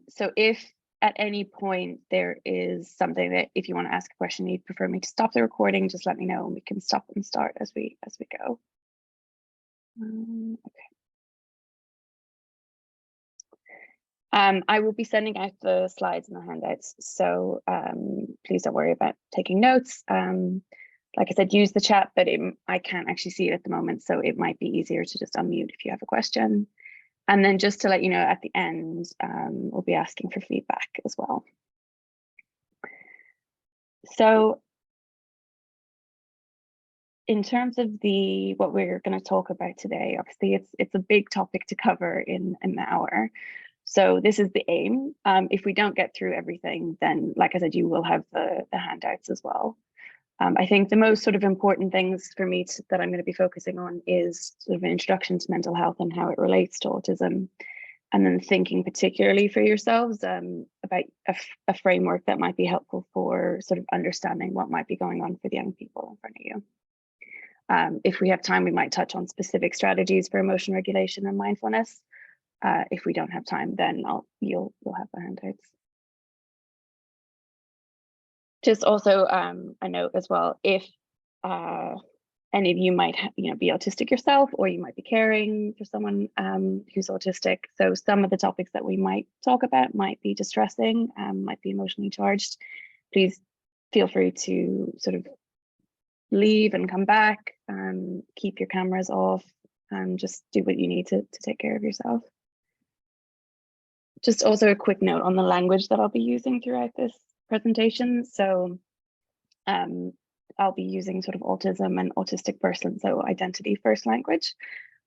So if at any point there is something that, if you want to ask a question, you'd prefer me to stop the recording, just let me know and we can stop and start as we go. Okay. I will be sending out the slides and the handouts, so please don't worry about taking notes. Like I said, use the chat, but I can't actually see it at the moment, so it might be easier to just unmute if you have a question. And then just to let you know, at the end, we'll be asking for feedback as well. So in terms of what we're going to talk about today, obviously it's a big topic to cover in an hour. So this is the aim. If we don't get through everything, then like I said, you will have the handouts as well. I think the most sort of important things for me that I'm going to be focusing on is sort of an introduction to mental health and how it relates to autism, and then thinking particularly for yourselves about a framework that might be helpful for sort of understanding what might be going on for the young people in front of you. If we have time, we might touch on specific strategies for emotion regulation and mindfulness. If we don't have time, then you'll have the handouts. Just also a note as well, if any of you might be autistic yourself, or you might be caring for someone who's autistic. So some of the topics that we might talk about might be distressing, might be emotionally charged. Please feel free to sort of leave and come back, keep your cameras off, and just do what you need to take care of yourself. Just also a quick note on the language that I'll be using throughout this presentation. So I'll be using sort of autism and autistic person, so identity first language.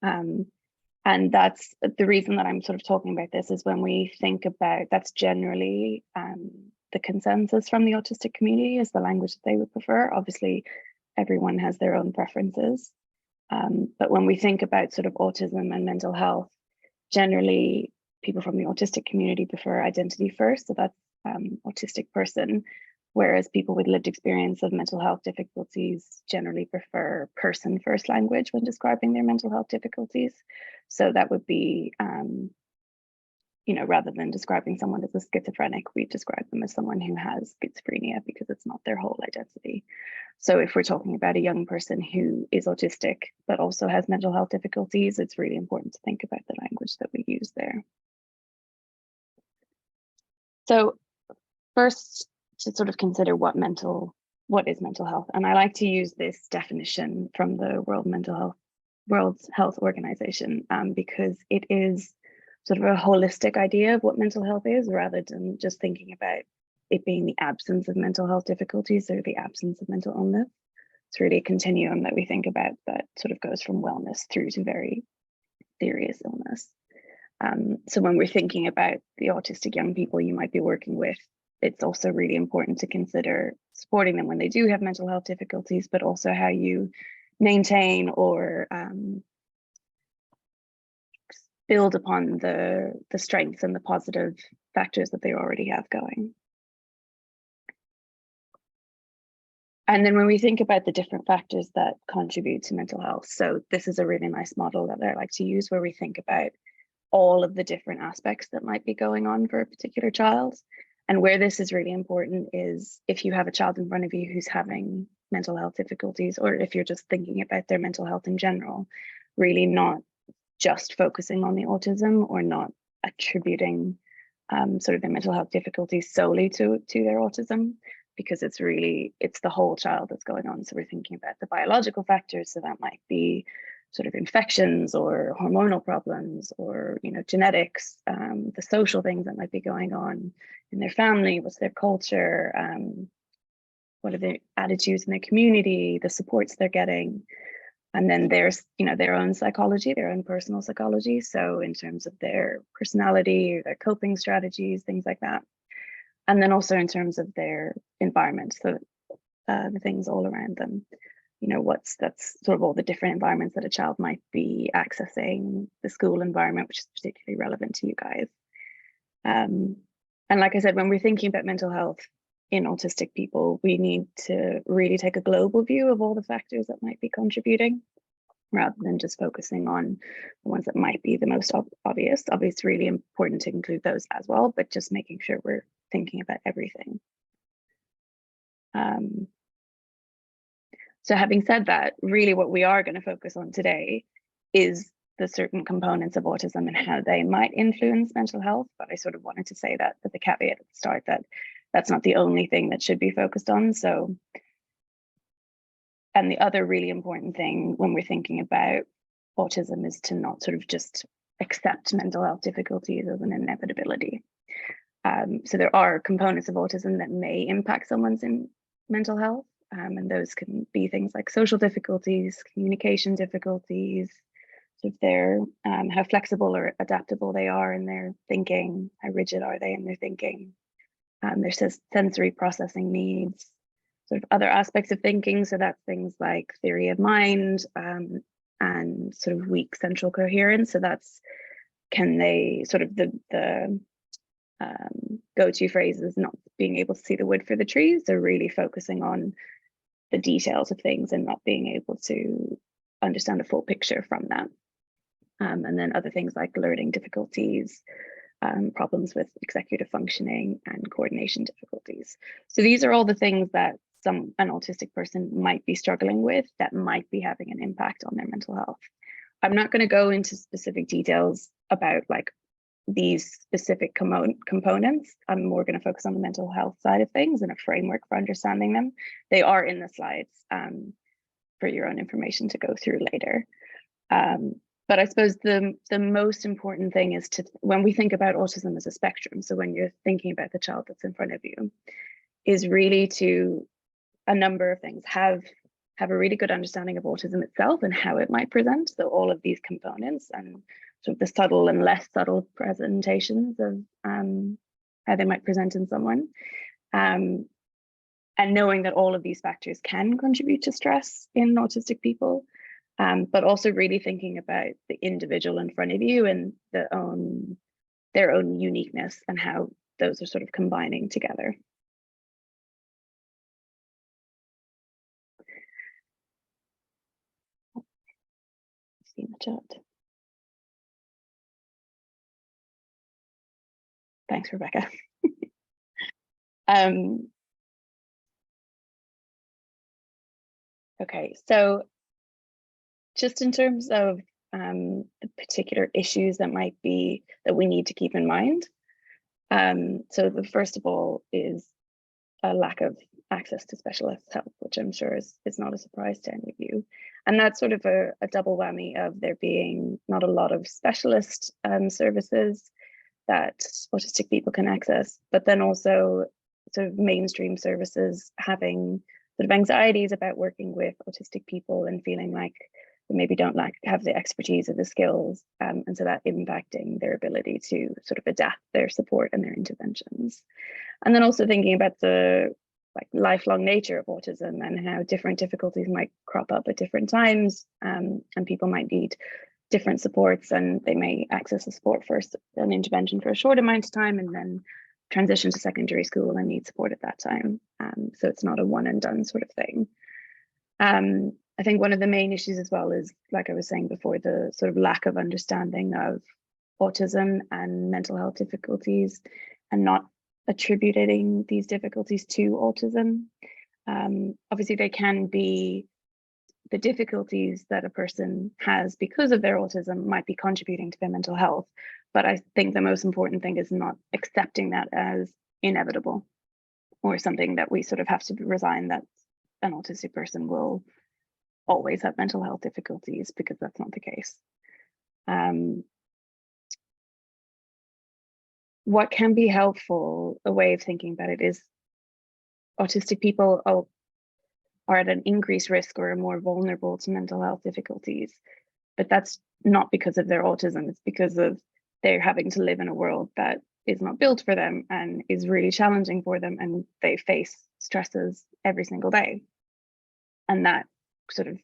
And that's the reason that I'm sort of talking about this, is when we think about, that's generally the consensus from the autistic community is the language that they would prefer. Obviously, everyone has their own preferences. But when we think about sort of autism and mental health, generally people from the autistic community prefer identity first, so that's autistic person, whereas people with lived experience of mental health difficulties generally prefer person first language when describing their mental health difficulties. So that would be, rather than describing someone as a schizophrenic, we describe them as someone who has schizophrenia because it's not their whole identity. So if we're talking about a young person who is autistic but also has mental health difficulties, it's really important to think about the language that we use there. So first, to sort of consider what is mental health, and I like to use this definition from the World Health Organization because it is sort of a holistic idea of what mental health is, rather than just thinking about it being the absence of mental health difficulties or the absence of mental illness. It's really a continuum that we think about that sort of goes from wellness through to very serious illness. So when we're thinking about the autistic young people you might be working with, it's also really important to consider supporting them when they do have mental health difficulties, but also how you maintain or build upon the strengths and the positive factors that they already have going. And then when we think about the different factors that contribute to mental health, so this is a really nice model that I like to use, where we think about all of the different aspects that might be going on for a particular child. And where this is really important is if you have a child in front of you who's having mental health difficulties, or if you're just thinking about their mental health in general, really not just focusing on the autism or not attributing sort of their mental health difficulties solely to their autism, because it's the whole child that's going on. So we're thinking about the biological factors, so that might be sort of infections or hormonal problems or genetics, the social things that might be going on in their family, what's their culture, what are their attitudes in their community, the supports they're getting. And then there's their own psychology, their own personal psychology, so in terms of their personality, their coping strategies, things like that. And then also in terms of their environment, so the things all around them. That's sort of all the different environments that a child might be accessing, the school environment, which is particularly relevant to you guys. And like I said, when we're thinking about mental health in autistic people, we need to really take a global view of all the factors that might be contributing. rather than just focusing on the ones that might be the most obvious. Obviously, it's really important to include those as well, but just making sure we're thinking about everything. So having said that, really what we are going to focus on today is the certain components of autism and how they might influence mental health. But I sort of wanted to say that with the caveat at the start that that's not the only thing that should be focused on. So, and the other really important thing when we're thinking about autism is to not sort of just accept mental health difficulties as an inevitability. So there are components of autism that may impact someone's mental health. And those can be things like social difficulties, communication difficulties, sort of their how flexible or adaptable they are in their thinking, how rigid are they in their thinking, their sensory processing needs, sort of other aspects of thinking. So that's things like theory of mind and sort of weak central coherence. So that's, can they sort of the go-to phrase is not being able to see the wood for the trees. So really focusing on the details of things and not being able to understand a full picture from that. And then other things like learning difficulties, problems with executive functioning and coordination difficulties. So these are all the things that an autistic person might be struggling with that might be having an impact on their mental health. I'm not going to go into specific details about like these specific components. I'm more going to focus on the mental health side of things and a framework for understanding them. They are in the slides for your own information to go through later. But I suppose the most important thing is to, when we think about autism as a spectrum, so when you're thinking about the child that's in front of you, is really to a number of things. Have a really good understanding of autism itself and how it might present. So all of these components and sort of the subtle and less subtle presentations of how they might present in someone. And knowing that all of these factors can contribute to stress in autistic people, but also really thinking about the individual in front of you and their own uniqueness and how those are sort of combining together. See in the chat. Thanks, Rebecca. Okay, so just in terms of the particular issues that we need to keep in mind. So the first of all is a lack of access to specialist help, which I'm sure is not a surprise to any of you. And that's sort of a double whammy of there being not a lot of specialist services that autistic people can access, but then also sort of mainstream services having sort of anxieties about working with autistic people and feeling like they maybe don't have the expertise or the skills, and so that impacting their ability to sort of adapt their support and their interventions. And then also thinking about the lifelong nature of autism and how different difficulties might crop up at different times, and people might need different supports, and they may access a support first, an intervention for a short amount of time, and then transition to secondary school and need support at that time. So it's not a one and done sort of thing. I think one of the main issues as well is, like I was saying before, the sort of lack of understanding of autism and mental health difficulties and not attributing these difficulties to autism. Obviously, they can be the difficulties that a person has because of their autism might be contributing to their mental health. But I think the most important thing is not accepting that as inevitable or something that we sort of have to resign that an autistic person will always have mental health difficulties, because that's not the case. What can be helpful, a way of thinking about it, is autistic people are at an increased risk or are more vulnerable to mental health difficulties. But that's not because of their autism, it's because of they're having to live in a world that is not built for them and is really challenging for them, and they face stresses every single day. And that sort of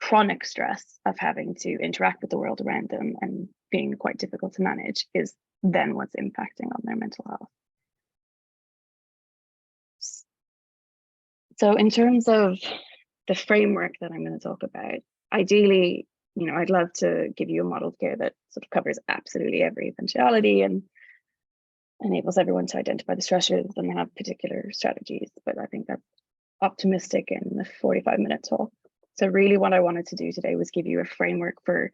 chronic stress of having to interact with the world around them and being quite difficult to manage is then what's impacting on their mental health. So in terms of the framework that I'm going to talk about, ideally, you know, I'd love to give you a model of care that sort of covers absolutely every eventuality and enables everyone to identify the stressors and have particular strategies. But I think that's optimistic in the 45-minute talk. So really what I wanted to do today was give you a framework for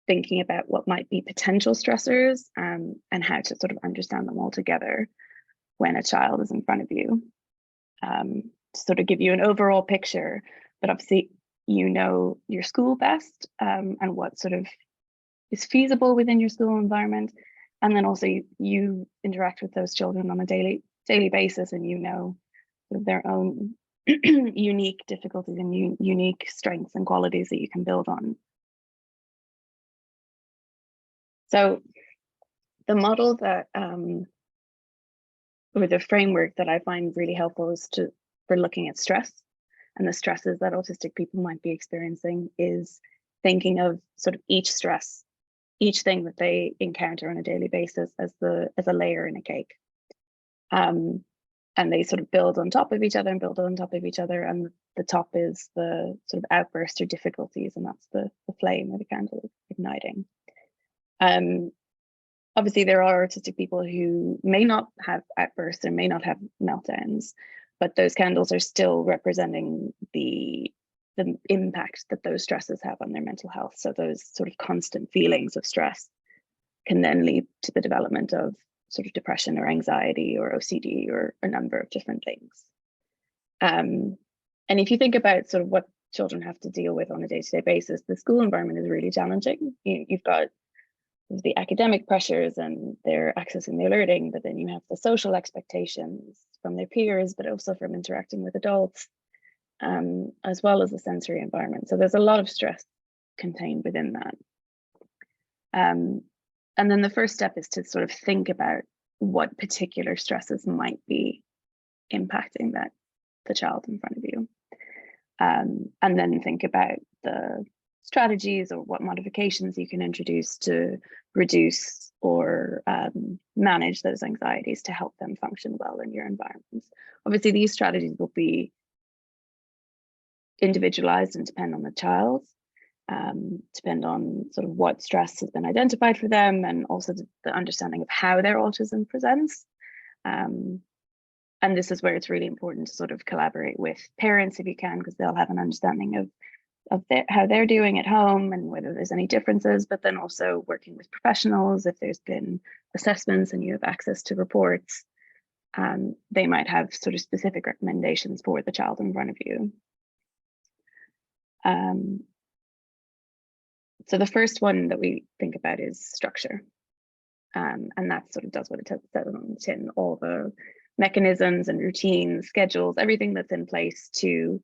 thinking about what might be potential stressors and how to sort of understand them all together when a child is in front of you. To sort of give you an overall picture, but obviously you know your school best and what sort of is feasible within your school environment. And then also you interact with those children on a daily basis, and you know sort of their own unique difficulties and unique strengths and qualities that you can build on. So the model that or the framework that I find really helpful is for looking at stress and the stresses that autistic people might be experiencing is thinking of sort of each stress, each thing that they encounter on a daily basis as a layer in a cake. And they sort of build on top of each other and build on top of each other. And the top is the sort of outburst or difficulties, and that's the flame or the candle igniting. Obviously, there are autistic people who may not have outbursts and may not have meltdowns, but those candles are still representing the impact that those stresses have on their mental health. So those sort of constant feelings of stress can then lead to the development of sort of depression or anxiety or OCD or a number of different things. And if you think about sort of what children have to deal with on a day-to-day basis, the school environment is really challenging. You've got the academic pressures and they're accessing the learning, but then you have the social expectations from their peers, but also from interacting with adults, as well as the sensory environment. So there's a lot of stress contained within that. And then the first step is to sort of think about what particular stresses might be impacting the child in front of you. And then think about the strategies or what modifications you can introduce to reduce or manage those anxieties to help them function well in your environments. Obviously, these strategies will be individualized and depend on the child, depend on sort of what stress has been identified for them, and also the understanding of how their autism presents. And this is where it's really important to sort of collaborate with parents if you can, because they'll have an understanding of how they're doing at home and whether there's any differences, but then also working with professionals if there's been assessments and you have access to reports. They might have sort of specific recommendations for the child in front of you. So the first one that we think about is structure. And that sort of does what it says on the tin, all the mechanisms and routines, schedules, everything that's in place to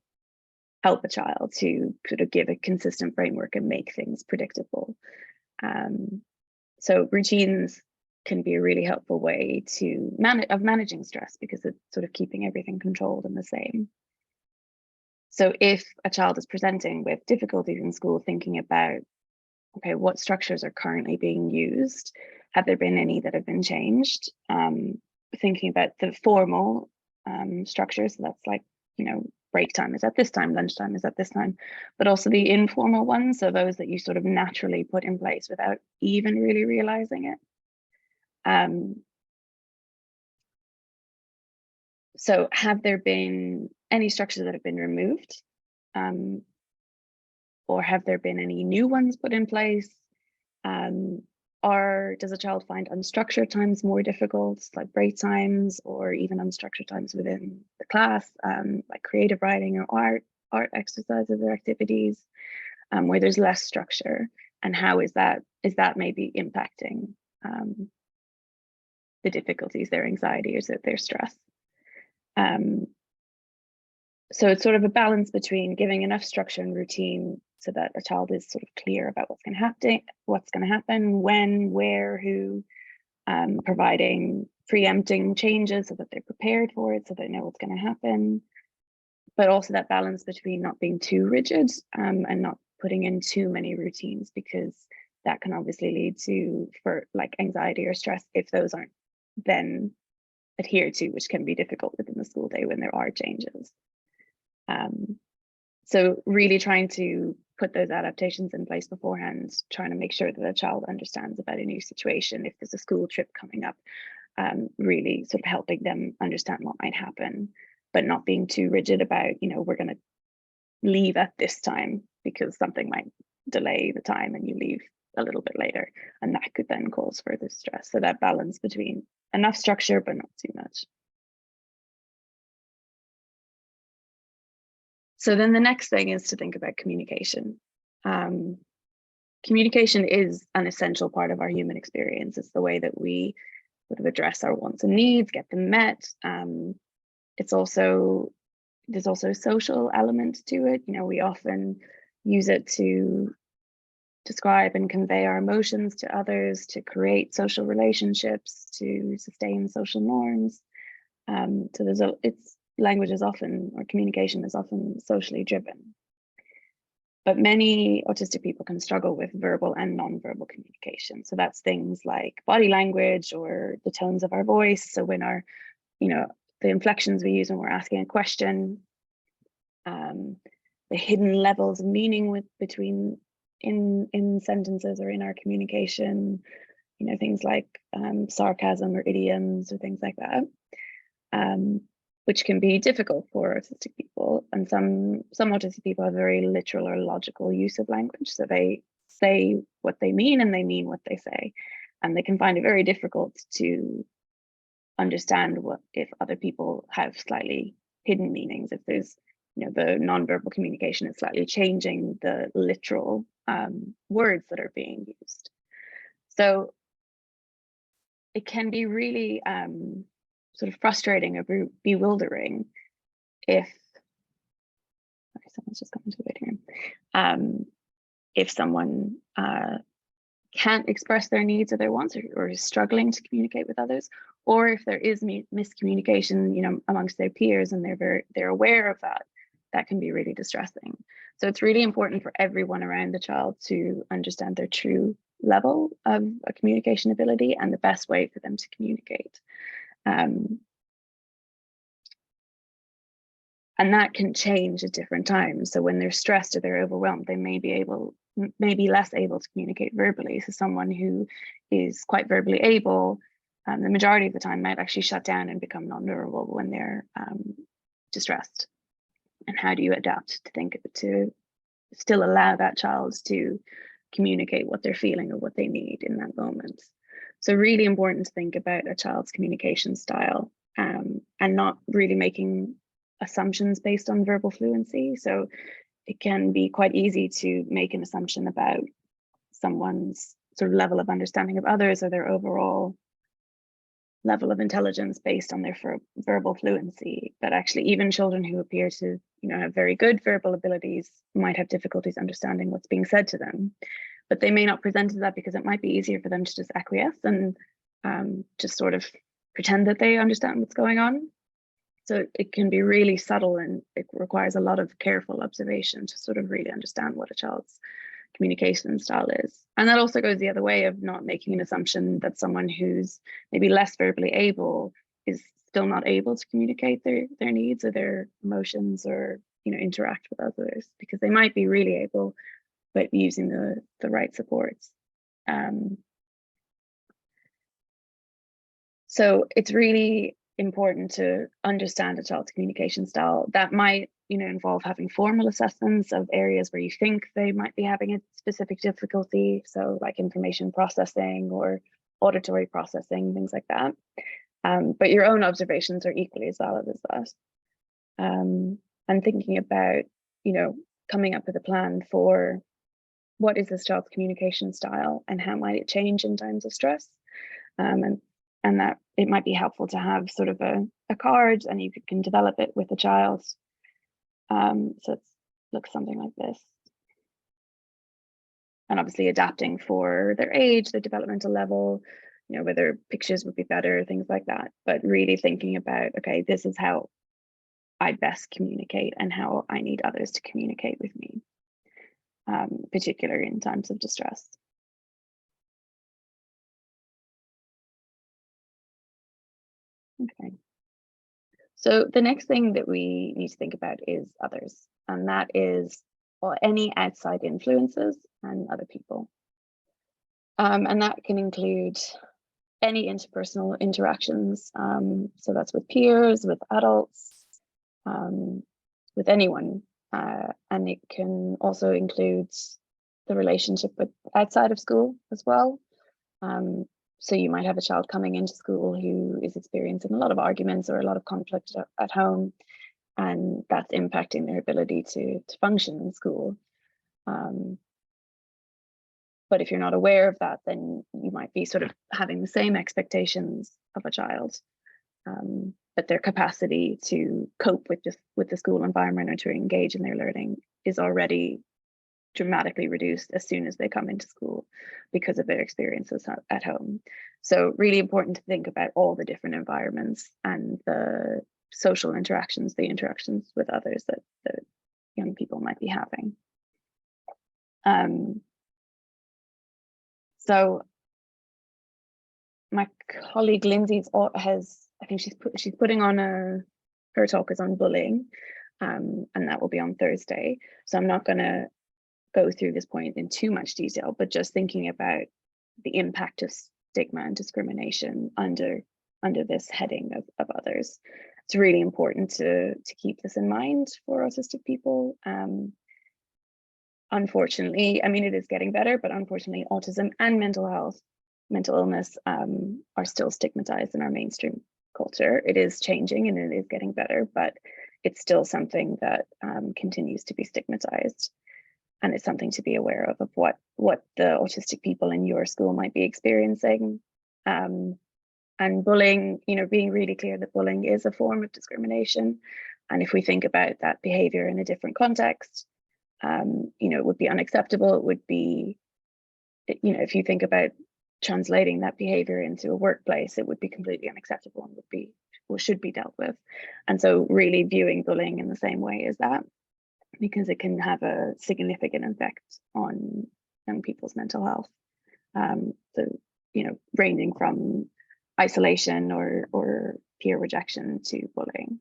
help a child to sort of give a consistent framework and make things predictable. So routines can be a really helpful way to managing stress because it's sort of keeping everything controlled and the same. So if a child is presenting with difficulties in school, thinking about, okay, what structures are currently being used? Have there been any that have been changed? Thinking about the formal structures, so that's like, you know, break time is at this time, lunchtime is at this time, but also the informal ones, so those that you sort of naturally put in place without even really realizing it. So have there been any structures that have been removed? Or have there been any new ones put in place? Or does a child find unstructured times more difficult, like break times, or even unstructured times within the class, like creative writing or art exercises or activities, where there's less structure? And how is that maybe impacting the difficulties, their anxiety, or their stress? So it's sort of a balance between giving enough structure and routine so that a child is sort of clear about what's going to happen, when, where, who, providing preempting changes so that they're prepared for it, so they know what's going to happen, but also that balance between not being too rigid and not putting in too many routines, because that can obviously lead to like anxiety or stress if those aren't then adhered to, which can be difficult within the school day when there are changes. So really trying to put those adaptations in place beforehand, trying to make sure that the child understands about a new situation. If there's a school trip coming up, really sort of helping them understand what might happen, but not being too rigid about, we're going to leave at this time because something might delay the time and you leave a little bit later, and that could then cause further stress. So that balance between enough structure but not too much. So then the next thing is to think about communication. Communication is an essential part of our human experience. It's the way that we sort of address our wants and needs, get them met. There's also a social element to it. We often use it to describe and convey our emotions to others, to create social relationships, to sustain social norms. So language is often, or communication is often socially driven. But many autistic people can struggle with verbal and non-verbal communication. So that's things like body language or the tones of our voice. So when the inflections we use when we're asking a question, the hidden levels of meaning between in sentences or in our communication, things like sarcasm or idioms or things like that, which can be difficult for autistic people. And some autistic people have very literal or logical use of language. So they say what they mean and they mean what they say. And they can find it very difficult to understand if other people have slightly hidden meanings. If there's, the nonverbal communication is slightly changing the literal words that are being used. So it can be really sort of frustrating or bewildering if someone's just come into the waiting room. If someone can't express their needs or their wants, or is struggling to communicate with others, or if there is miscommunication, amongst their peers, and they're aware of that, that can be really distressing. So it's really important for everyone around the child to understand their true level of a communication ability and the best way for them to communicate. And that can change at different times. So when they're stressed or they're overwhelmed, they may be less able to communicate verbally. So someone who is quite verbally able, the majority of the time might actually shut down and become nonverbal when they're distressed. And how do you adapt to still allow that child to communicate what they're feeling or what they need in that moment? So really important to think about a child's communication style, and not really making assumptions based on verbal fluency. So it can be quite easy to make an assumption about someone's sort of level of understanding of others or their overall level of intelligence based on their verbal fluency. But actually, even children who appear to have very good verbal abilities might have difficulties understanding what's being said to them. But they may not present as that because it might be easier for them to just acquiesce and just sort of pretend that they understand what's going on. So it can be really subtle, and it requires a lot of careful observation to sort of really understand what a child's communication style is. And that also goes the other way of not making an assumption that someone who's maybe less verbally able is still not able to communicate their needs or their emotions or interact with others, because they might be really able, but using the right supports. So it's really important to understand a child's communication style. That might involve having formal assessments of areas where you think they might be having a specific difficulty, so like information processing or auditory processing, things like that. But your own observations are equally as valid as that. And thinking about coming up with a plan for what is this child's communication style and how might it change in times of stress, and that it might be helpful to have sort of a card, and you can develop it with the child. So it looks something like this. And obviously adapting for their age, their developmental level, whether pictures would be better, things like that. But really thinking about, okay, this is how I best communicate and how I need others to communicate with me, particularly in times of distress. Okay. So the next thing that we need to think about is others, and that is or any outside influences and other people. And that can include any interpersonal interactions. So that's with peers, with adults, with anyone. And it can also include the relationship with outside of school as well. So you might have a child coming into school who is experiencing a lot of arguments or a lot of conflict at home, and that's impacting their ability to function in school. But if you're not aware of that, then you might be sort of having the same expectations of a child, but their capacity to cope with the school environment or to engage in their learning is already dramatically reduced as soon as they come into school because of their experiences at home. So really important to think about all the different environments and the social interactions, the interactions with others that young people might be having. So my colleague Lindsay I think she's putting on her talk is on bullying, and that will be on Thursday. So I'm not going to go through this point in too much detail, but just thinking about the impact of stigma and discrimination under this heading of others. It's really important to keep this in mind for autistic people. Unfortunately, I mean, it is getting better, but unfortunately, autism and mental illness are still stigmatized in our mainstream culture. It is changing and it is getting better, but it's still something that continues to be stigmatized. And it's something to be aware of what the autistic people in your school might be experiencing. And bullying, being really clear that bullying is a form of discrimination. And if we think about that behavior in a different context, it would be unacceptable. It would be, if you think about translating that behavior into a workplace, it would be completely unacceptable and should be dealt with. And so really viewing bullying in the same way as that, because it can have a significant effect on young people's mental health. So, ranging from isolation or peer rejection to bullying.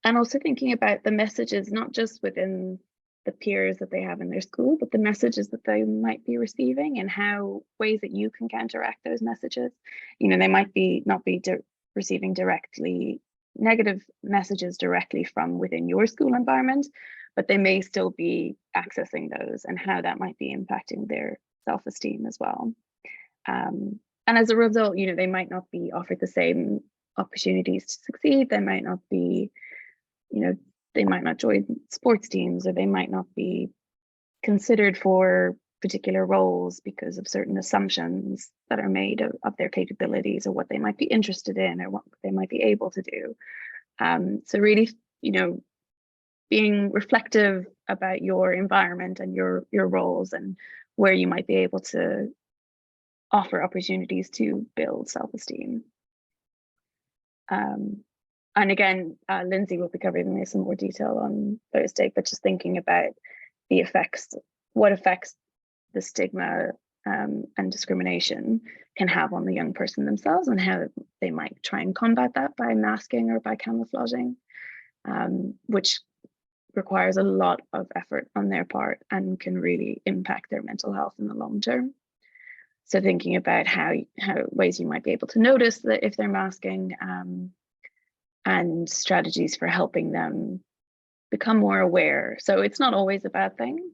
And also thinking about the messages, not just within the peers that they have in their school, but the messages that they might be receiving and how ways that you can counteract those messages. They might not be receiving directly negative messages directly from within your school environment, but they may still be accessing those and how that might be impacting their self-esteem as well. And as a result, they might not be offered the same opportunities to succeed. They might not be, they might not join sports teams, or they might not be considered for particular roles because of certain assumptions that are made of their capabilities or what they might be interested in or what they might be able to do. So really, being reflective about your environment and your roles and where you might be able to offer opportunities to build self-esteem. And again, Lindsay will be covering this in more detail on Thursday, but just thinking about what effects the stigma and discrimination can have on the young person themselves and how they might try and combat that by masking or by camouflaging, which requires a lot of effort on their part and can really impact their mental health in the long term. So thinking about how ways you might be able to notice that if they're masking, and strategies for helping them become more aware. So it's not always a bad thing.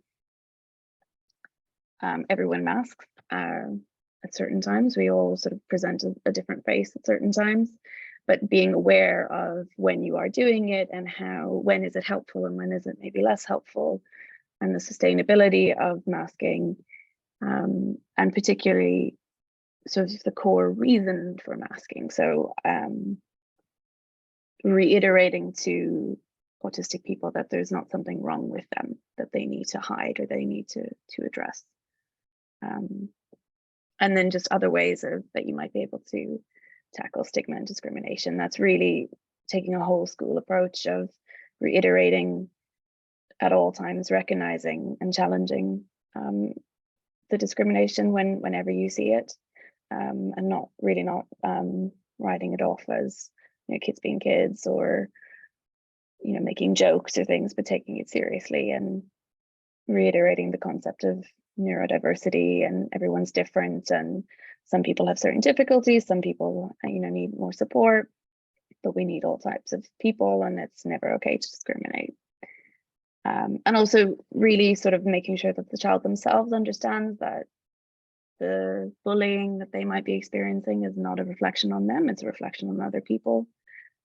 Everyone masks at certain times. We all sort of present a different face at certain times, but being aware of when you are doing it and when is it helpful and when is it maybe less helpful, and the sustainability of masking, and particularly sort of the core reason for masking. So reiterating to autistic people that there's not something wrong with them that they need to hide or they need to address. And then just other ways that you might be able to tackle stigma and discrimination. That's really taking a whole school approach of reiterating at all times, recognizing and challenging the discrimination whenever you see it, and not writing it off as kids being kids, or making jokes or things, but taking it seriously and reiterating the concept of neurodiversity, and everyone's different, and some people have certain difficulties, some people need more support, but we need all types of people, and it's never okay to discriminate. And also really sort of making sure that the child themselves understands that the bullying that they might be experiencing is not a reflection on them, it's a reflection on other people,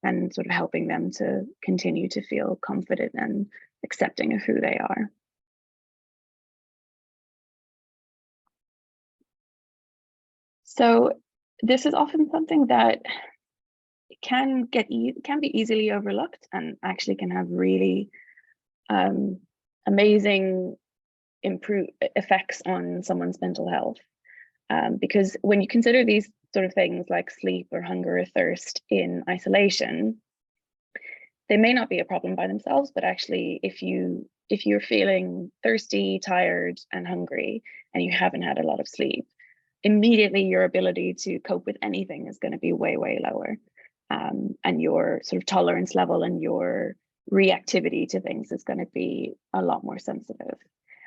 and sort of helping them to continue to feel confident and accepting of who they are. So this is often something that can be easily overlooked, and actually can have really amazing effects on someone's mental health. Because when you consider these sort of things like sleep or hunger or thirst in isolation, they may not be a problem by themselves, but actually if you're feeling thirsty, tired, and hungry, and you haven't had a lot of sleep, immediately your ability to cope with anything is going to be way, way lower. And your sort of tolerance level and your reactivity to things is going to be a lot more sensitive.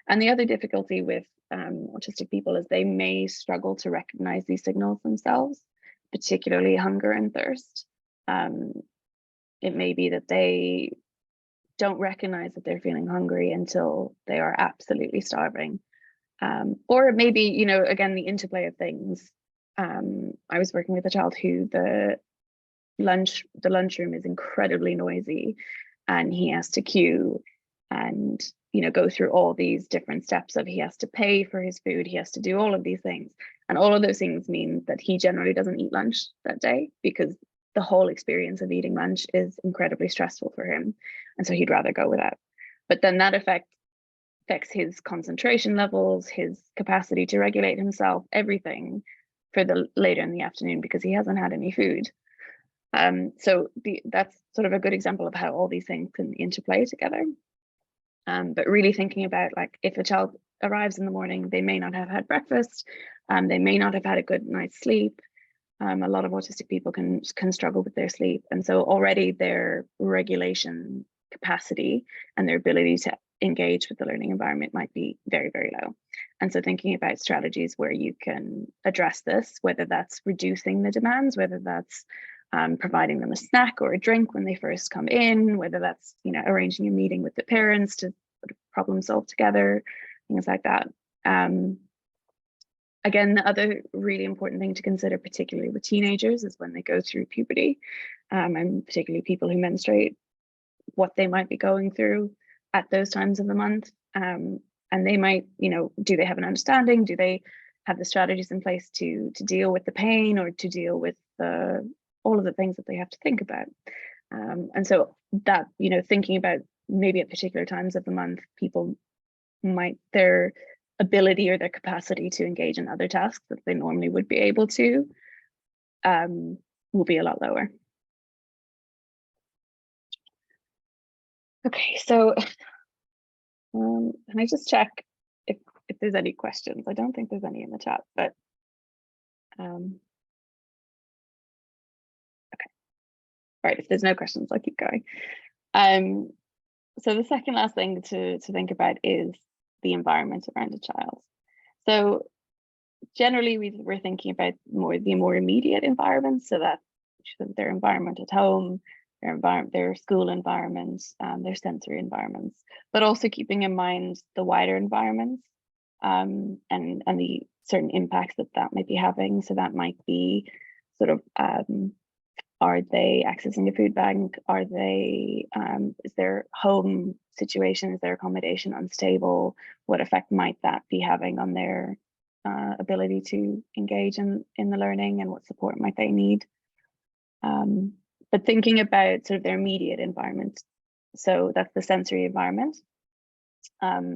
And the other difficulty with autistic people is they may struggle to recognize these signals themselves, particularly hunger and thirst. It may be that they don't recognize that they're feeling hungry until they are absolutely starving. Or maybe, again, the interplay of things. I was working with a child who the lunchroom is incredibly noisy, and he has to queue and go through all these different steps of, he has to pay for his food, he has to do all of these things, and all of those things mean that he generally doesn't eat lunch that day, because the whole experience of eating lunch is incredibly stressful for him, and so he'd rather go without. But then that affects his concentration levels, his capacity to regulate himself, everything for the later in the afternoon, because he hasn't had any food. So that's sort of a good example of how all these things can interplay together. But really thinking about, like, if a child arrives in the morning, they may not have had breakfast, they may not have had a good night's sleep. A lot of autistic people can struggle with their sleep, and so already their regulation capacity and their ability to engage with the learning environment might be very, very low. And so thinking about strategies where you can address this, whether that's reducing the demands, whether that's providing them a snack or a drink when they first come in, whether that's arranging a meeting with the parents to sort of problem solve together, things like that. Again, the other really important thing to consider, particularly with teenagers, is when they go through puberty, and particularly people who menstruate, what they might be going through at those times of the month. And they might, do they have an understanding? Do they have the strategies in place to deal with the pain, or to deal with all of the things that they have to think about? And so that, thinking about maybe at particular times of the month, people might, their ability or their capacity to engage in other tasks that they normally would be able to will be a lot lower. Okay, so can I just check if there's any questions? I don't think there's any in the chat, but okay. All right, if there's no questions, I'll keep going. So the second last thing to think about is the environment around a child. So generally we're thinking about the more immediate environment, so that their environment at home, their school environments, their sensory environments, but also keeping in mind the wider environments, and the certain impacts that might be having. So that might be sort of, are they accessing a food bank? Are they, is their home situation, is their accommodation unstable? What effect might that be having on their ability to engage in the learning, and what support might they need? But thinking about sort of their immediate environment, so that's the sensory environment.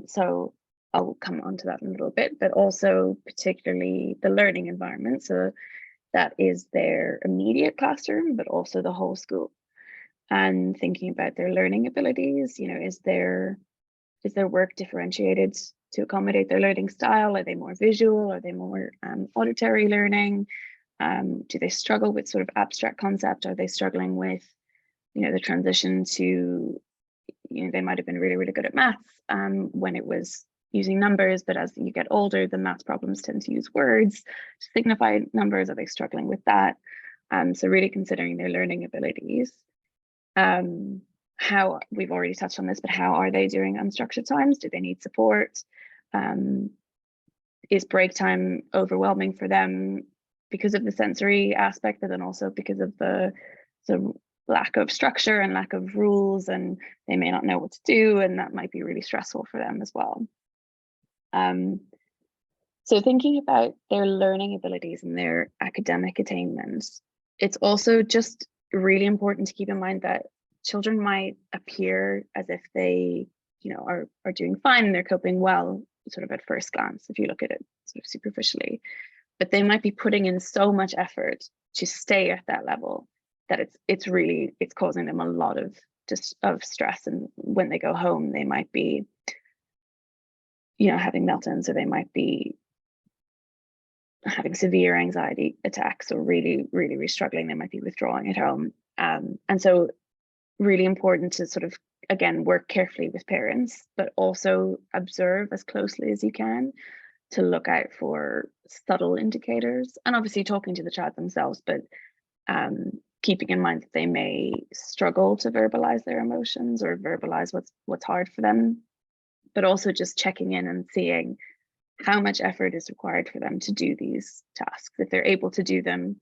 So I'll come on to that in a little bit, but also particularly the learning environment. So that is their immediate classroom, but also the whole school. And thinking about their learning abilities, is their work differentiated to accommodate their learning style? Are they more visual? Are they more auditory learning? Do they struggle with sort of abstract concept? Are they struggling with the transition to, they might have been really, really good at maths when it was using numbers, but as you get older, the maths problems tend to use words to signify numbers. Are they struggling with that? So really considering their learning abilities. How, we've already touched on this, but how are they doing unstructured times? Do they need support? Is break time overwhelming for them because of the sensory aspect, but then also because of the lack of structure and lack of rules, and they may not know what to do, and that might be really stressful for them as well. So thinking about their learning abilities and their academic attainments, it's also just really important to keep in mind that children might appear as if they, are doing fine and they're coping well, sort of at first glance, if you look at it sort of superficially, but they might be putting in so much effort to stay at that level that it's causing them a lot of stress. And when they go home, they might be, having meltdowns, or they might be having severe anxiety attacks, or really, really, really struggling. They might be withdrawing at home. And so really important to sort of, again, work carefully with parents, but also observe as closely as you can to look out for subtle indicators, and obviously talking to the child themselves, but keeping in mind that they may struggle to verbalize their emotions or verbalize what's hard for them, but also just checking in and seeing how much effort is required for them to do these tasks, if they're able to do them.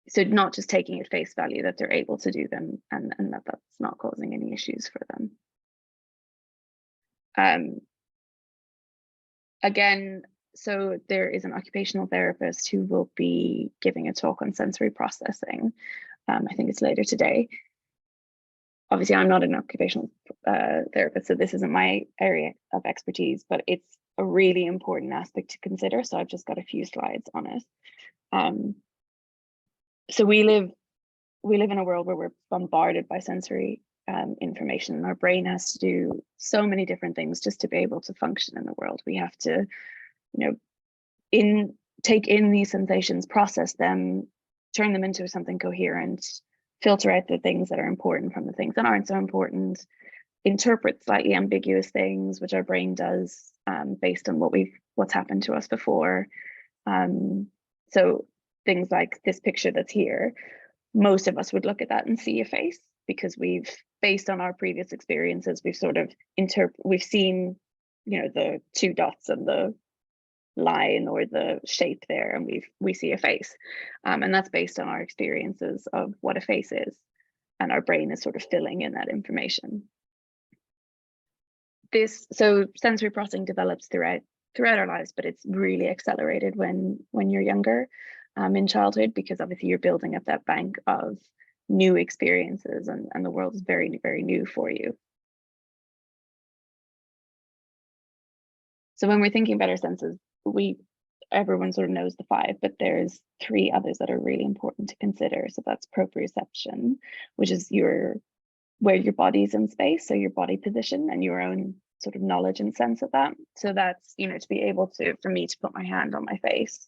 So not just taking at face value that they're able to do them, and that's not causing any issues for them. Again, so there is an occupational therapist who will be giving a talk on sensory processing. I think it's later today. Obviously, I'm not an occupational therapist, so this isn't my area of expertise, but it's a really important aspect to consider. So I've just got a few slides on it. So we live in a world where we're bombarded by sensory information, and our brain has to do so many different things just to be able to function in the world. We have to, take in these sensations, process them, turn them into something coherent, filter out the things that are important from the things that aren't so important, interpret slightly ambiguous things, which our brain does based on what's happened to us before. So things like this picture that's here, most of us would look at that and see a face, because based on our previous experiences, we've seen, the two dots and the line or the shape there, and we see a face, and that's based on our experiences of what a face is, and our brain is sort of filling in that information. So sensory processing develops throughout our lives, but it's really accelerated when you're younger, in childhood, because obviously you're building up that bank of new experiences, and the world is very, very new for you. So when we're thinking about our senses, everyone sort of knows the 5, but there's 3 others that are really important to consider. So that's proprioception, which is where your body's in space, so your body position and your own sort of knowledge and sense of that. So that's, to be able for me to put my hand on my face,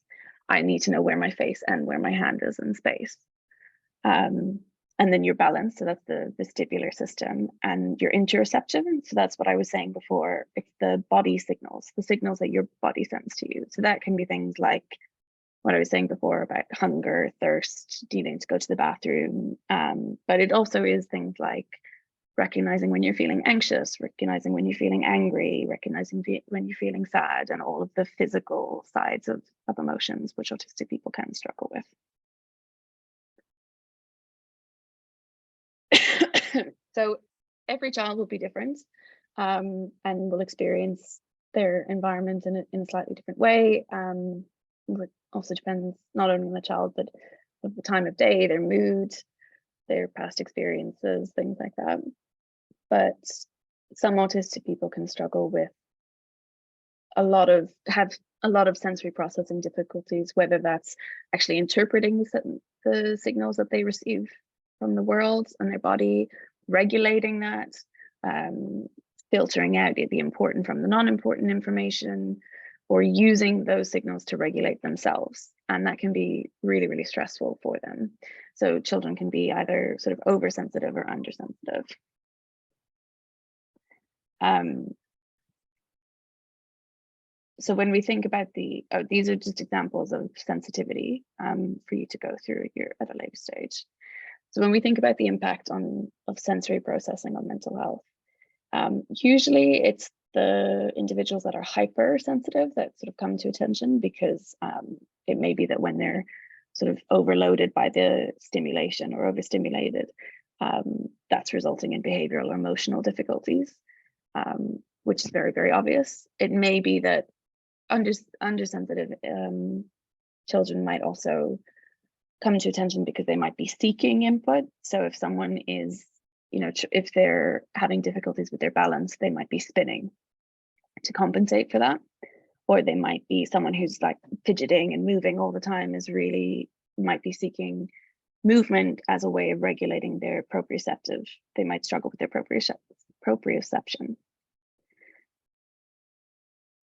I need to know where my face and where my hand is in space. And then your balance, so that's the vestibular system, and your interoception. So that's what I was saying before. It's the body signals, the signals that your body sends to you. So that can be things like what I was saying before about hunger, thirst, needing to go to the bathroom. But it also is things like recognizing when you're feeling anxious, recognizing when you're feeling angry, recognizing when you're feeling sad, and all of the physical sides of emotions, which autistic people can struggle with. So every child will be different, and will experience their environment in a slightly different way. It also depends not only on the child, but of the time of day, their mood, their past experiences, things like that. But some autistic people can struggle with have a lot of sensory processing difficulties, whether that's actually interpreting the signals that they receive from the world and their body, regulating that, filtering out the important from the non-important information, or using those signals to regulate themselves. and that can be really, really stressful for them. So children can be either sort of oversensitive or undersensitive. So when we think about these are just examples of sensitivity for you to go through at a later stage. So when we think about the impact of sensory processing on mental health, usually it's the individuals that are hypersensitive that sort of come to attention, because it may be that when they're sort of overloaded by the stimulation or overstimulated, that's resulting in behavioral or emotional difficulties, which is very, very obvious. It may be that undersensitive children might also come to attention because they might be seeking input. So if someone is, if they're having difficulties with their balance, they might be spinning to compensate for that. Or they might be someone who's like fidgeting and moving all the time, might be seeking movement as a way of regulating their proprioceptive. They might struggle with their proprioception.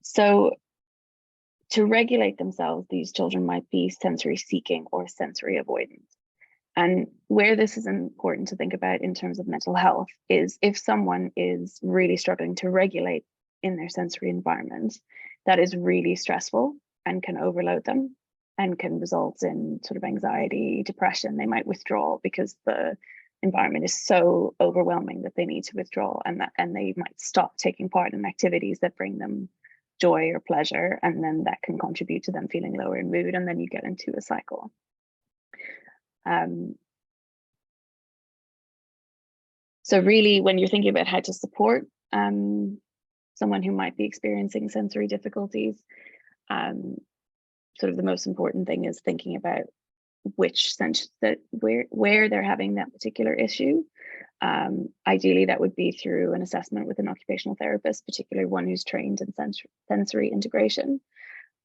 So to regulate themselves, these children might be sensory seeking or sensory avoidant. And where this is important to think about in terms of mental health is if someone is really struggling to regulate in their sensory environment, that is really stressful and can overload them and can result in sort of anxiety, depression. They might withdraw because the environment is so overwhelming that they need to withdraw, and they might stop taking part in activities that bring them joy or pleasure, and then that can contribute to them feeling lower in mood, and then you get into a cycle. So really, when you're thinking about how to support someone who might be experiencing sensory difficulties, sort of the most important thing is thinking about where they're having that particular issue. Ideally, that would be through an assessment with an occupational therapist, particularly one who's trained in sensory integration.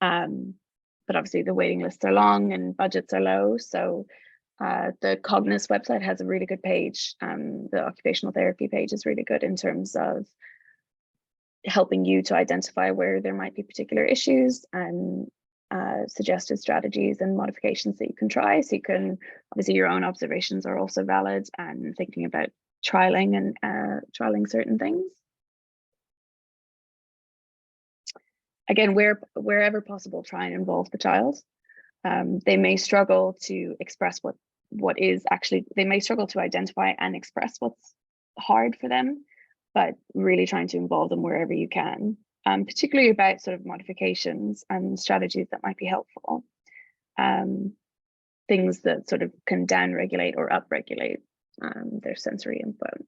But obviously the waiting lists are long and budgets are low. So the Cognis website has a really good page. The occupational therapy page is really good in terms of helping you to identify where there might be particular issues and suggested strategies and modifications that you can try. So you can, obviously your own observations are also valid, and thinking about trialing and trialing certain things. Again, wherever possible, try and involve the child. They may struggle to express what is actually, they may struggle to identify and express what's hard for them, but really trying to involve them wherever you can. Particularly about sort of modifications and strategies that might be helpful. Things that sort of can down-regulate or up-regulate their sensory input.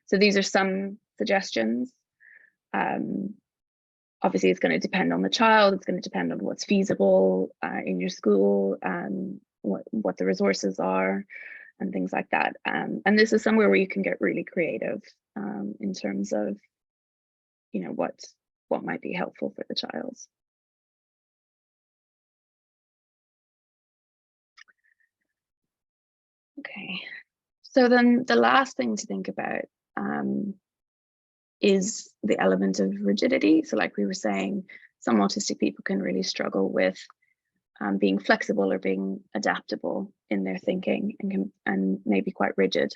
So these are some suggestions. Obviously, it's going to depend on the child. It's going to depend on what's feasible in your school, what the resources are, and things like that. And this is somewhere where you can get really creative in terms of, what might be helpful for the child. Okay, so then the last thing to think about is the element of rigidity. So like we were saying, some autistic people can really struggle with being flexible or being adaptable in their thinking, and maybe quite rigid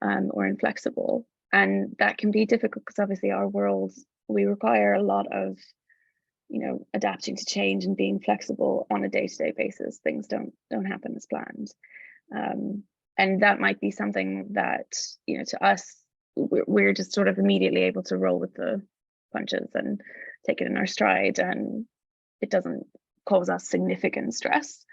or inflexible. And that can be difficult because obviously our world, we require a lot of, adapting to change and being flexible on a day-to-day basis. Things don't happen as planned. And that might be something that, to us, we're just sort of immediately able to roll with the punches and take it in our stride, and it doesn't cause us significant stress.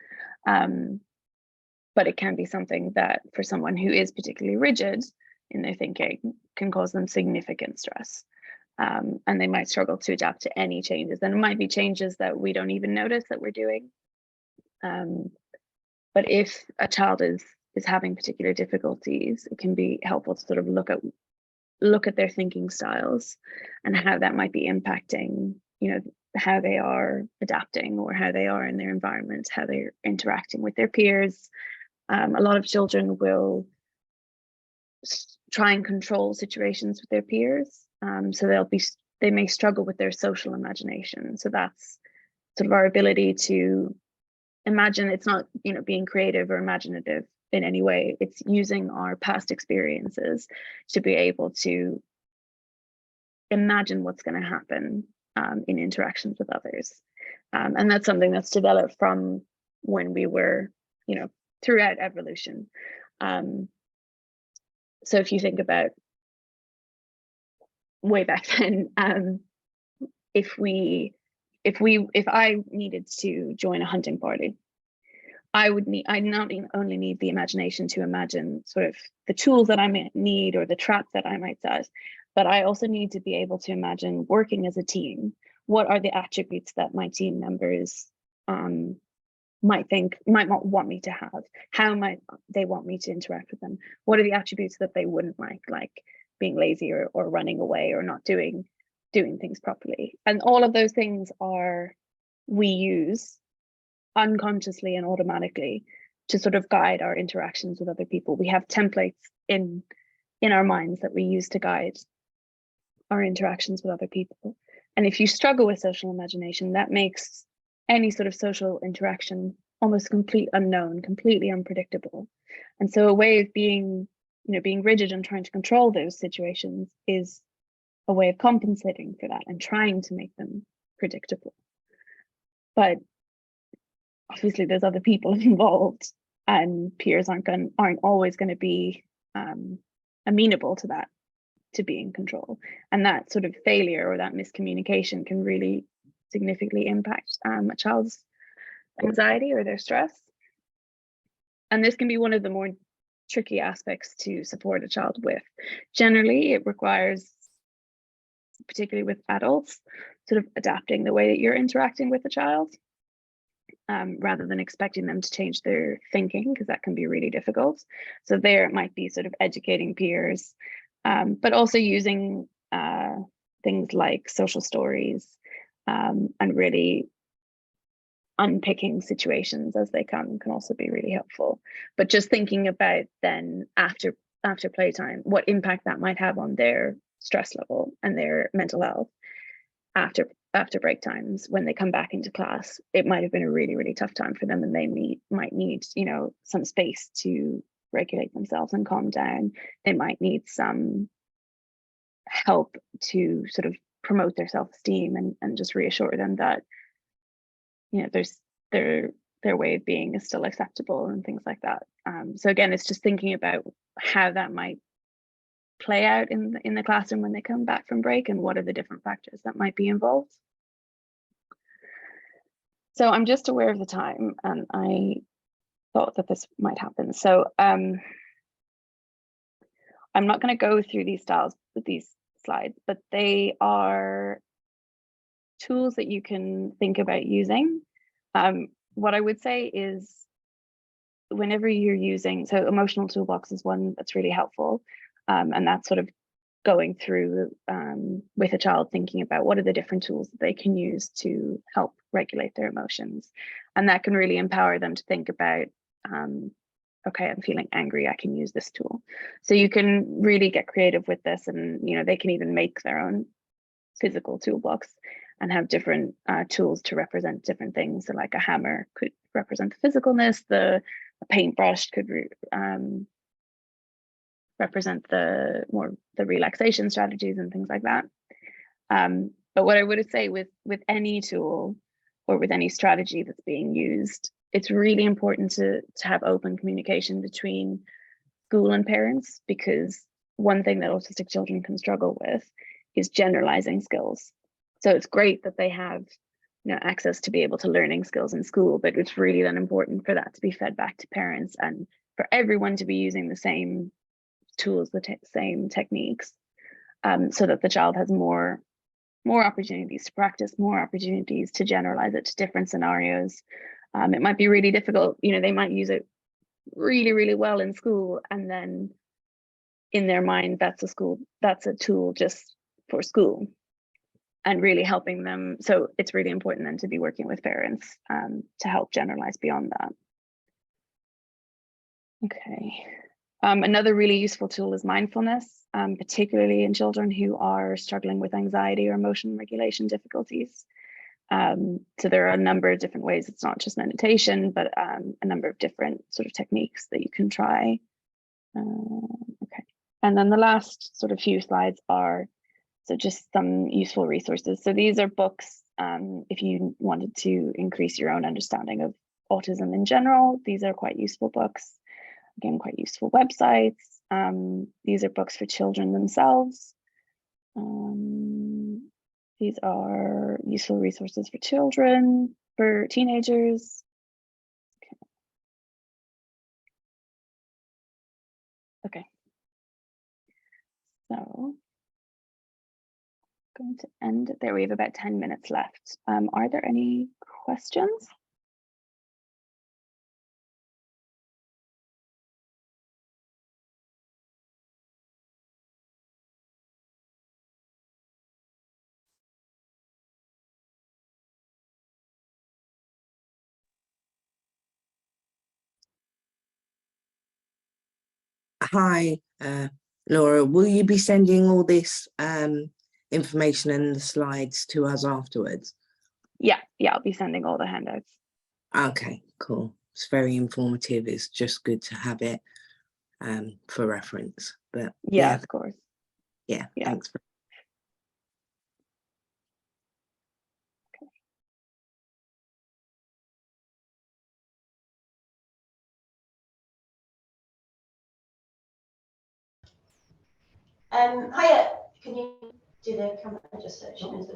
But it can be something that for someone who is particularly rigid in their thinking can cause them significant stress. And they might struggle to adapt to any changes. And it might be changes that we don't even notice that we're doing. But if a child is having particular difficulties, it can be helpful to sort of look at their thinking styles and how that might be impacting, how they are adapting or how they are in their environment, how they're interacting with their peers. A lot of children will try and control situations with their peers. So they may struggle with their social imagination. So that's sort of our ability to imagine, it's not, you know, being creative or imaginative in any way. It's using our past experiences to be able to imagine what's going to happen in interactions with others. And that's something that's developed from when we were, you know, throughout evolution. So if you think about way back then, if I needed to join a hunting party, I not only need the imagination to imagine sort of the tools that I might need or the trap that I might set, but I also need to be able to imagine working as a team. What are the attributes that my team members might not want me to have? How might they want me to interact with them? What are the attributes that they wouldn't like being lazy or running away or not doing things properly? And all of those things we use unconsciously and automatically to sort of guide our interactions with other people. We have templates in our minds that we use to guide our interactions with other people. And if you struggle with social imagination, that makes any sort of social interaction almost complete unknown, completely unpredictable. And so a way of being rigid and trying to control those situations is a way of compensating for that and trying to make them predictable. But obviously there's other people involved, and peers aren't always going to be amenable to that, to be in control. And that sort of failure or that miscommunication can really significantly impact a child's anxiety or their stress. And this can be one of the more tricky aspects to support a child with. Generally, it requires, particularly with adults, sort of adapting the way that you're interacting with the child, rather than expecting them to change their thinking, because that can be really difficult. So there it might be sort of educating peers, but also using things like social stories, and really unpicking situations as they come can also be really helpful. But just thinking about then after playtime, what impact that might have on their stress level and their mental health after break times, when they come back into class, it might have been a really, really tough time for them, and they might need, you know, some space to regulate themselves and calm down. They might need some help to sort of promote their self-esteem and just reassure them that, you know, their way of being is still acceptable and things like that. So again, it's just thinking about how that might play out in the classroom when they come back from break, and what are the different factors that might be involved. So I'm just aware of the time, and I thought that this might happen. So I'm not going to go through these slides, but they are tools that you can think about using. What I would say is, whenever you're using, so emotional toolbox is one that's really helpful. And that's sort of going through with a child, thinking about what are the different tools that they can use to help regulate their emotions. And that can really empower them to think about, okay, I'm feeling angry, I can use this tool. So you can really get creative with this, and, you know, they can even make their own physical toolbox and have different tools to represent different things. So like a hammer could represent the physicalness, a paintbrush could represent the relaxation strategies and things like that. But what I would say with any tool or with any strategy that's being used, it's really important to have open communication between school and parents, because one thing that autistic children can struggle with is generalizing skills. So it's great that they have, you know, access to be able to learning skills in school, but it's really then important for that to be fed back to parents, and for everyone to be using the same tools, the same techniques, so that the child has more opportunities to practice, more opportunities to generalize it to different scenarios. It might be really difficult, you know, they might use it really, really well in school, and then in their mind that's a tool just for school, and really helping them. So it's really important then to be working with parents to help generalize beyond that. Okay. Another really useful tool is mindfulness, particularly in children who are struggling with anxiety or emotion regulation difficulties. So there are a number of different ways. It's not just meditation, but a number of different sort of techniques that you can try. Okay, and then the last sort of few slides are just some useful resources. So these are books if you wanted to increase your own understanding of autism in general. These are quite useful books. Again, quite useful websites. These are books for children themselves. These are useful resources for children, for teenagers. Okay. So going to end it there. We have about 10 minutes left. Are there any questions? Hi, Laura, will you be sending all this information and the slides to us afterwards? Yeah, I'll be sending all the handouts. Okay, cool. It's very informative. It's just good to have it for reference. But yeah, of course. Yeah, thanks. Hiya, can you do the camera just so she knows the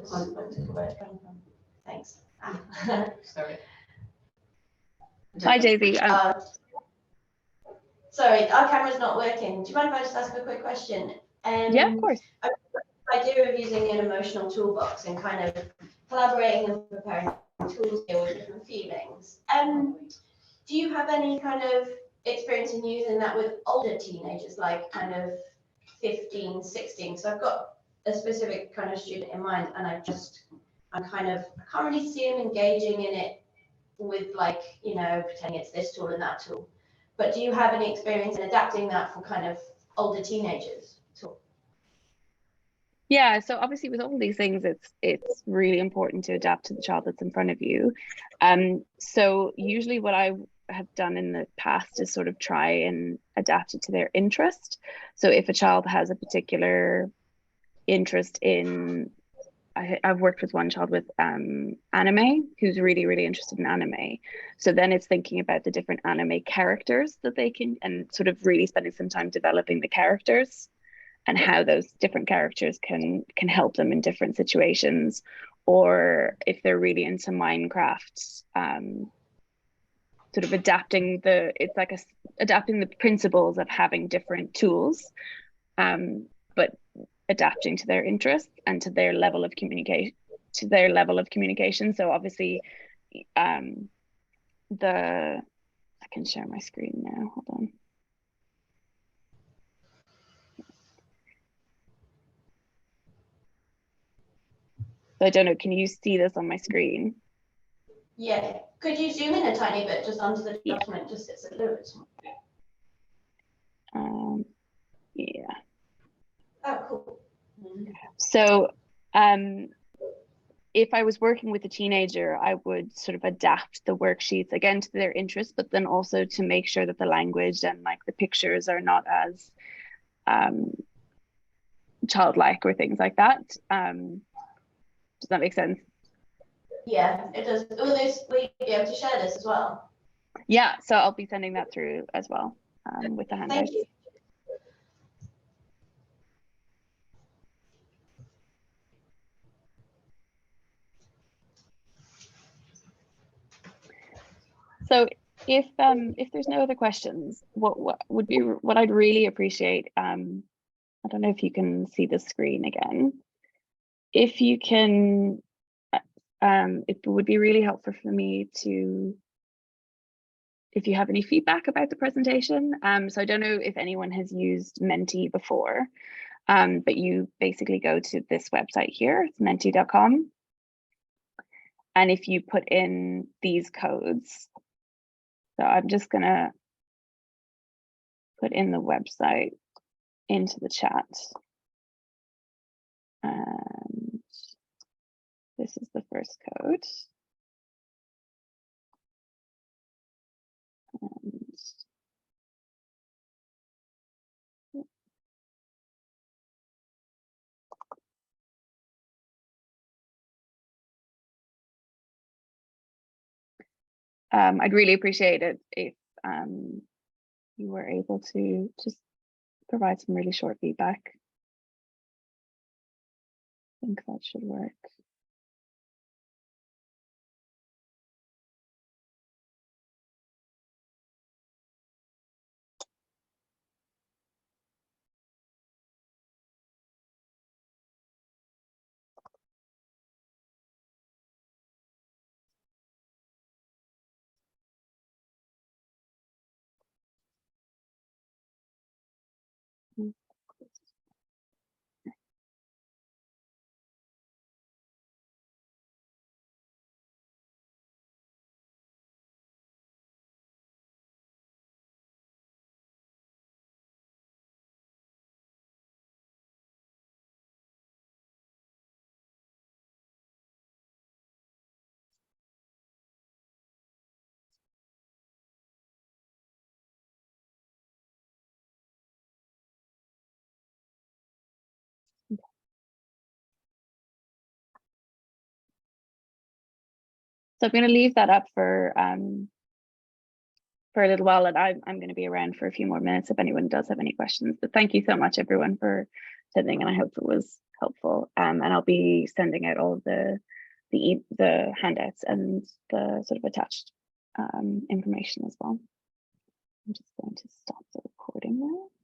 Thanks. Sorry. Hi, Daisy. Sorry, our camera's not working. Do you mind if I just ask a quick question? Yeah, of course. The idea of using an emotional toolbox and kind of collaborating and preparing tools here with different feelings. Do you have any kind of experience in using that with older teenagers, like kind of 15, 16? So I've got a specific kind of student in mind, and I can't really see him engaging in it with, like, you know, pretending it's this tool and that tool. But do you have any experience in adapting that for kind of older teenagers at all? Yeah, so obviously with all these things, it's really important to adapt to the child that's in front of you. So usually what I have done in the past is sort of try and adapt it to their interest. So if a child has a particular interest in, I've worked with one child with anime, who's really, really interested in anime. So then it's thinking about the different anime characters that they can, and sort of really spending some time developing the characters and how those different characters can help them in different situations. Or if they're really into Minecraft, sort of adapting the principles of having different tools, but adapting to their interests and to their level of communication. So obviously, I can share my screen now. Hold on. So I don't know, can you see this on my screen? Yeah. Could you zoom in a tiny bit just onto the document, just it's a little bit small? Yeah. Oh, cool. So if I was working with a teenager, I would sort of adapt the worksheets again to their interests, but then also to make sure that the language and like the pictures are not as childlike or things like that. Does that make sense? Yeah, it does. Will you be able to share this as well? Yeah, so I'll be sending that through as well with the handouts. Thank you. So if there's no other questions, what I'd really appreciate, I don't know if you can see the screen again. If you can, it would be really helpful for me if you have any feedback about the presentation. So I don't know if anyone has used Menti before, but you basically go to this website here, it's menti.com. And if you put in these codes, so I'm just gonna put in the website into the chat. And This is the first code. I'd really appreciate it if you were able to just provide some really short feedback. I think that should work. So I'm going to leave that up for a little while, and I'm going to be around for a few more minutes if anyone does have any questions. But thank you so much, everyone, for attending, and I hope it was helpful. And I'll be sending out all the handouts and the sort of attached information as well. I'm just going to stop the recording now.